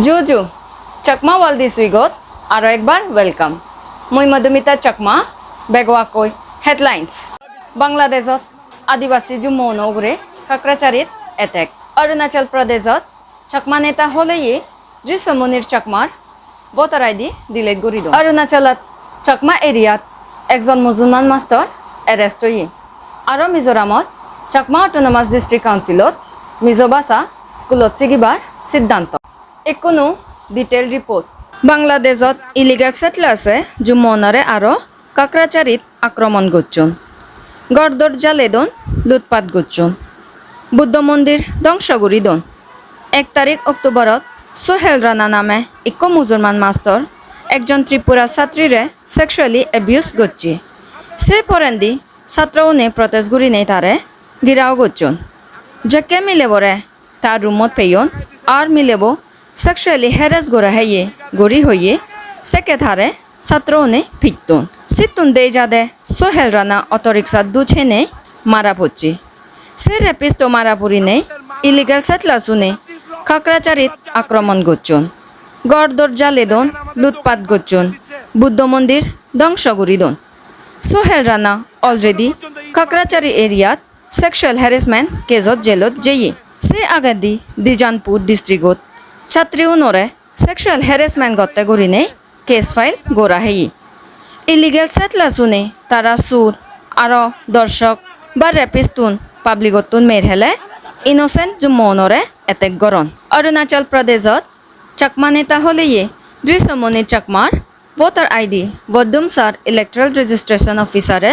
জুজু চাকমা ওয়ালদিস উইগত আরও একবার ওয়েলকাম মই মধুমিতা চাকমা বেগোয়াকৈ হেডলাইন্স বাংলাদেশত আদিবাসী জুম্মন উগরে কাকরাচারিত এটেক অরুণাচল প্রদেশত চাকমা নেতা হলেই দৃশ্যমনির চাকমার ভোটার আইডি ডিলেট করে দিল অরুণাচলত চাকমা এরিয়াত একজন মুসলমান মাস্টার এরেস্ট হয়ে আৰু মিজোরামত চাকমা অটোনমাস ডিস্ট্রিক্ট কাউন্সিলত মিজো ভাষা স্কুলত শিকিবার সিদ্ধান্ত কোনো ডিটেইল রিপোর্ট বাংলাদেশত ইলিগাল সেটলার্সে জুম্মনরে আরও কাকরাচারিত আক্রমণ করছুন গড়দর জালেদন লুটপাট করছুন বুদ্ধ মন্দির ধ্বংস করি দন 1 তারিখ অক্টোবরত সোহেল রানা নামে ইকো মুসলমান মাস্টার একজন ত্রিপুরা ছাত্রীরে সেক্সুয়ালি অ্যাবিউজ করছে সে পরেন্দি ছাত্রউনে প্রটেস্ট করি নেই তারে গিরাও করছুন যে মিলেবরে তার রুমত পেয়ন আর মিলেব সেক্সুয়ালি হ্যারাস গোরা হাইয়ে গড়ি হইয়ে সেকে থারে ছাত্রউনে ফিকতুন সিতুন দে যাদে সোহেল রানা অটোরিক্সাত দুছে নেই মারা পড়ছে সে রেপিস্ট মারা পড়ি নেই ইলিগাল সেটলার্সুনে খাকরাচারিত আক্রমণ করছুন গড়দর জালেদন লুটপাট করছুন বুদ্ধ মন্দির ধ্বংস করি দন সোহেল রানা অলরেডি খাকরাচারি এরিয়াত সেক্সুয়াল হ্যারাসমেন্ট কেজত জেলত যেয়ে সে আগাদি দিজানপুর ডিস্ট্রিক্টত ছাত্রী উনরে সেক্সুয়াল হ্যারাসমেন্ট গত্তে করি নেই কেস ফাইল গোরা হেই ইলিগেল সেটলার্সুনে তারা সুর আরও দর্শক বা রেপিস্তুন পাবলিকতুন মের হেলে ইনোসেন্ট জুম্মনরে এটেক গরন অরুণাচল প্রদেশত চাকমা নেতা হলেয়ে দৃশ্যমনির চাকমার ভোটার আইডি বদ্দুমসার ইলেকট্রাল রেজিস্ট্রেশন অফিসারে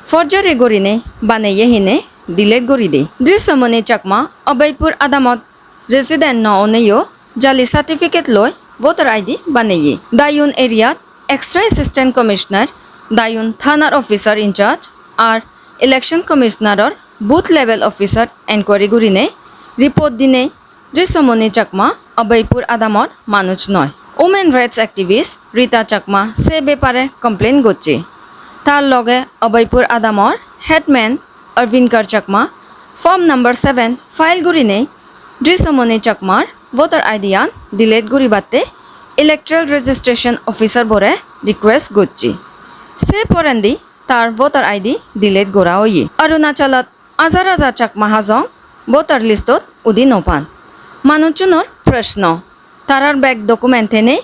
ফর্জারি গরিনে বানাইয়ে হিনে ডিলেট গরি দে দৃশ্যমনি চাকমা অবৈপুর আদামত রেসিডেন্ট ননেও জালি সার্টিফিকেট লয় ভোটার আইডি বানাইয়ে দায়ুন এরিয়াত এক্সট্রা অ্যাসিস্ট্যান্ট কমিশনার দায়ুন থানার অফিসার ইনচার্জ আর ইলেকশন কমিশনারর বুথ লেভেল অফিসার এনকোয়ারি গরিনে রিপোর্ট দিনে দৃশ্যমনি চাকমা অবৈপুর আদামত মানুষ নয় women rights activist Rita Chakma সে ব্যাপারে কমপ্লেন করছে তার লগে অবৈপুর আদামর হেডম্যান অরবিন্দকর চাকমা ফর্ম নাম্বার 7 ফাইল গরিনে দৃশ্যমনি চাকমার ভোটার আইডিয়ান ডিলেট গরিবাতে ইলেকট্রাল রেজিস্ট্রেশন অফিসার বরে রিকোয়েস্ট করছে সে পরেন্দি তার ভোটার আইডি ডিলেট গোরা হইয়ে অরুণাচলত হাজার হাজার চাকমা হাজং ভোটার লিস্টত উদি নপান মানুষজনের প্রশ্ন তারার ব্যাগ ডকুমেন্টে নেই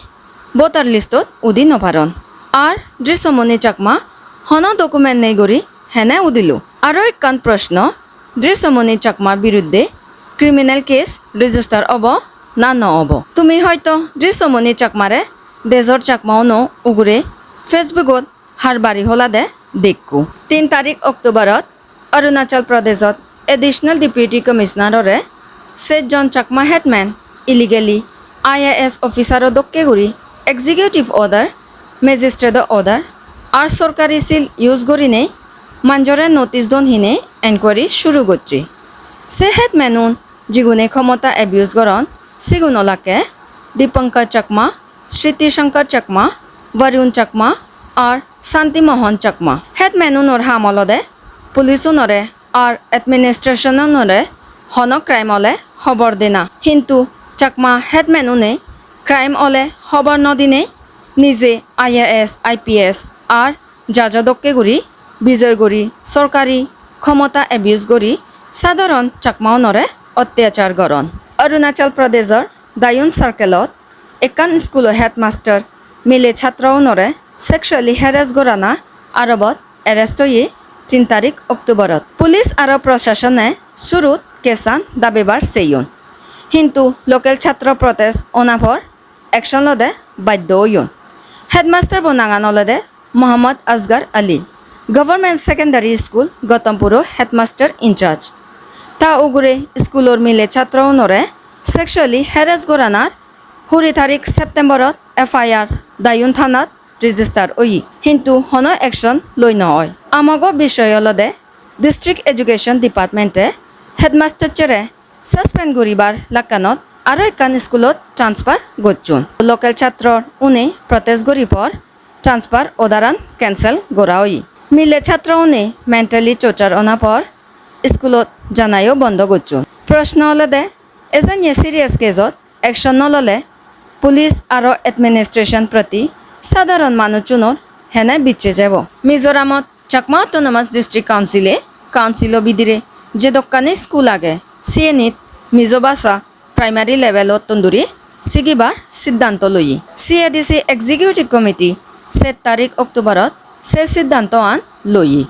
ভোটার লিস্টত উদি নপারন আর দৃশ্যমনি চাকমা হন ডকুমেন্ট নেই গড়ি হেনে উদিলো আরও একখান প্রশ্ন দৃশ্যমনি চাকমার বিরুদ্ধে ক্রিমিনাল কেস রেজিস্টার হব না নহব তুমি হয়তো দৃশ্যমনি চাকমারে দেজর চাকমাও ন উগুরে ফেসবুকত হার বাড়ি হলাদে দেখু 3 তারিখ অক্টোবরত অরুণাচল প্রদেশত এডিশনাল ডেপুটি কমিশনাররে 7 জন চাকমা হেডম্যান ইলিগেলি IAS অফিসারও দক্কে গুড়ি এক্সিকিউটিভ অর্ডার ম্যাজিস্ট্রেট অর্ডার আর সরকারি সিল ইউজ করি নেই মাঞ্জরে নোটিস দন হিনে এনকোয়ারি শুরু করছে সে হেডম্যানুন জিগুনে ক্ষমতা অ্যাবিউজ গরন সিগুনলাকে দীপঙ্কর চাকমা স্মৃতিশঙ্কর চাকমা বরুণ চাকমা আর শান্তিমোহন চাকমা হেডম্যানুনর হামলদে পুলিশনরে আর এডমিনিস্ট্রেশনরে হন ক্রাইম হলে খবর দেনা কিন্তু চাকমা হেডম্যানুনে ক্রাইম হলে খবর নদিনে নিজে IAS IPS আর জাজদককে গুড়ি বিজয় গড়ি সরকারি ক্ষমতা অ্যাবিউজ গড়ি সাধারণ চাকমাওনরে অত্যাচার গরণ অরুণাচল প্রদেশৰ দায়ুন সার্কেলত একান স্কুলৰ হেডমাস্টার মিলে ছাত্রওনরে সেক্সুয়ালি হ্যারাস গরানা আরবত এরেস্ট হয়ে 3 তারিখ অক্টোবরত পুলিশ আর প্রশাসনে শুরুত কেসান দাবিবার সেইয়ন কিন্তু লোকাল ছাত্র প্রটেস্ট অনাভর একশন লদে বাধ্য হইয়ন হেডমাস্টার বনাঙানলদে Mohammad Asgar Ali government secondary school Gautampur headmaster in charge তা উগুরে স্কুলর মিলে ছাত্রওনরে সেক্সুয়ালি হ্যারাস গরানার 20 তারিখ সেপ্টেম্বরত FIR দায়ুন থানাত রেজিস্টার ওই কিন্তু হন একশন লই নয় আমাগো বিষয় লদে ডিস্ট্রিক্ট এডুকেশন ডিপার্টমেন্টে হেডমাস্টার চেরে সাসপেন্ড করিবার লাকানত আরও একখান স্কুলত ট্রান্সফার করছুন লোকাল ছাত্র উনি প্রটেস্ট করি পর ট্রান্সফার অর্ডারান ক্যান্সেল করা হই মিলে ছাত্র উনি মেন্টালি টর্চার অনা পর স্কুলত জানাইও বন্ধ করছুন প্রশ্ন হলে দে এজন সিরিয়াস কেজত একশন নললে পুলিশ আর এডমিনিস্ট্রেশন প্রতি সাধারণ মানুষজনের হেনে বিচ্ছে যাব মিজোরামত চাকমা অটোনমাস ডিস্ট্রিক্ট কাউন্সিল বিদিরে যে দোকানে স্কুল আগে সিএনিত মিজো ভাষা প্রাইমারি লেভেলত তন্দুরি সিগিবার সিদ্ধান্ত লই সিএডিসি এক্সিকিউটিভ কমিটি 7 অক্টোবরত সে সিদ্ধান্ত আন লই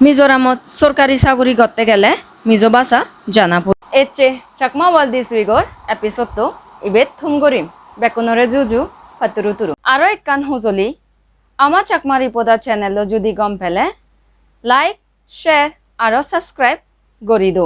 মিজোরামত সরকারি চাকরি করতে গেলে মিজো ভাষা জানাব এচে চাকমা ওয়াল দিস উইগর এপিসোডটো ইবেত থুম গরিম বেকনরে জুজু ফাতুরু তুরু আরো এক কান হুজলি আমার চাকমা রিপোর্টার চ্যানেল যদি গম পেলে লাইক শেয়ার আর সাবস্ক্রাইব গরি দো